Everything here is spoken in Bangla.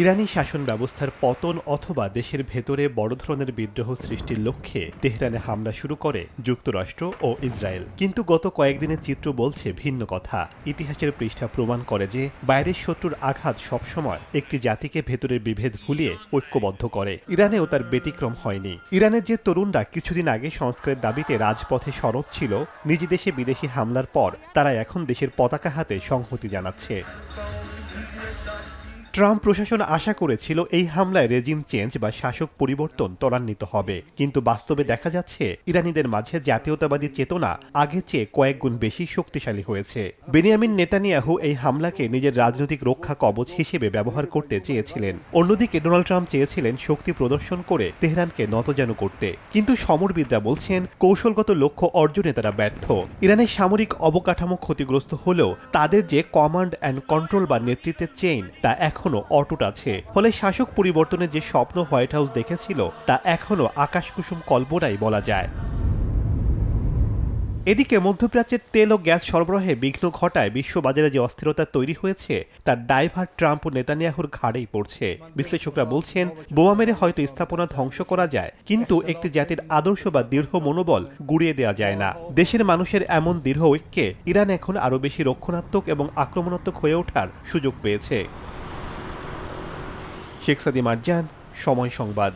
ইরানি শাসন ব্যবস্থার পতন অথবা দেশের ভেতরে বড় ধরনের বিদ্রোহ সৃষ্টির লক্ষ্যে তেহরানে হামলা শুরু করে যুক্তরাষ্ট্র ও ইসরায়েল। কিন্তু গত কয়েকদিনের চিত্র বলছে ভিন্ন কথা। ইতিহাসের পৃষ্ঠা প্রমাণ করে যে বাইরের শত্রুর আঘাত সবসময় একটি জাতিকে ভেতরের বিভেদ ভুলিয়ে ঐক্যবদ্ধ করে। ইরানেও তার ব্যতিক্রম হয়নি। ইরানের যে তরুণরা কিছুদিন আগে সংস্কারের দাবিতে রাজপথে সরব ছিল, নিজ দেশে বিদেশি হামলার পর তারা এখন দেশের পতাকা হাতে সংহতি জানাচ্ছে। ট্রাম্প প্রশাসন আশা করেছিল এই হামলায় রেজিম চেঞ্জ বা শাসক পরিবর্তন ত্বরান্বিত হবে, কিন্তু বাস্তবে দেখা যাচ্ছে ইরানিদের মাঝে জাতীয়তাবাদী চেতনা আগের চেয়ে কয়েক গুণ বেশি শক্তিশালী হয়েছে। বেনিয়ামিন নেতানিয়াহু এই হামলাকে নিজের রাজনৈতিক রক্ষা কবচ হিসেবে ব্যবহার করতে চেয়েছিলেন। অন্যদিকে ডোনাল্ড ট্রাম্প চেয়েছিলেন শক্তি প্রদর্শন করে তেহরানকে নতজানু করতে, কিন্তু সমরবিদরা বলছেন কৌশলগত লক্ষ্য অর্জনে তারা ব্যর্থ। ইরানের সামরিক অবকাঠামো ক্ষতিগ্রস্ত হলেও তাদের যে কমান্ড অ্যান্ড কন্ট্রোল বা নেতৃত্বের চেইন তা এখনো অটুট আছে। ফলে শাসক পরিবর্তনের যে স্বপ্ন হোয়াইট হাউস দেখেছিল তা এখনো আকাশকুসুম কল্পনাই বলা যায়। এদিকে মধ্যপ্রাচ্যের তেল ও গ্যাস সরবরাহে বিঘ্ন ঘটায় বিশ্ববাজারে যে অস্থিরতা তৈরি হয়েছে তার দায়ভার ট্রাম্প ও নেতানিয়াহুর ঘাড়েই পড়ছে। বিশ্লেষকরা বলছেন, বোমা মেরে হয়তো স্থাপনা ধ্বংস করা যায়, কিন্তু একটি জাতির আদর্শ বা দৃঢ় মনোবল গুড়িয়ে দেওয়া যায় না। দেশের মানুষের এমন দৃঢ় ঐক্যে ইরান এখন আরও বেশি রক্ষণাত্মক এবং আক্রমণাত্মক হয়ে ওঠার সুযোগ পেয়েছে। শেখ সাদি মারজান, সময় সংবাদ।